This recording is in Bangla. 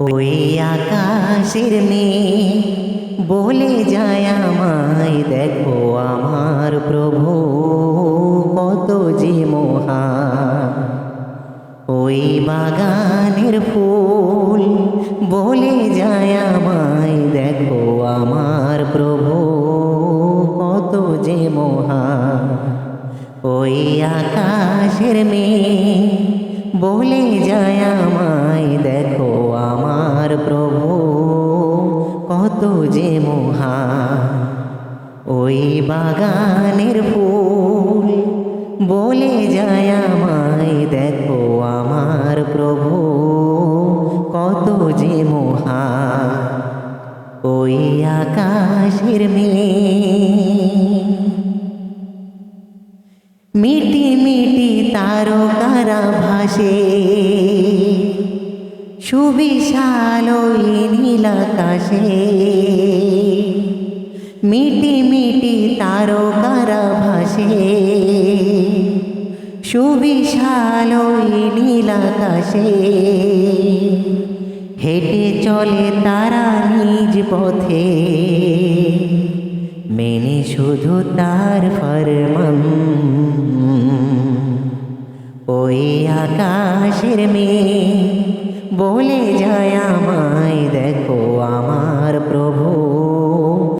ওই আকাশের মেয়ে বলে যায় আমায়, দেখো আমার প্রভু কত যে মহান। ওই বাগানের ফুল বলে যায় আমায়, দেখো আমার প্রভু কত যে মহান। ওই আকাশের মেয়ে বলে যায় আমায়, দেখো আমার প্রভু কত যে মহান। ওই বাগানের ফুল বলে যায় আমায়, দেখো আমার প্রভু কত যে মহান। ওই আকাশের মেয়ে মিটি মিটি তারকারা ভাসে, সুবিশাল ওই নীল আকাশে। মিটি মিটি তারকারা ভাসে, সুবিশাল ওই নীল আকাশে। হেঁটে চলে তারা নিজ পথে, মেনে শুধু তার ফরমান। ওই আকাশের মেয়ে বলে যায় আমায়, দেখো আমার প্রভু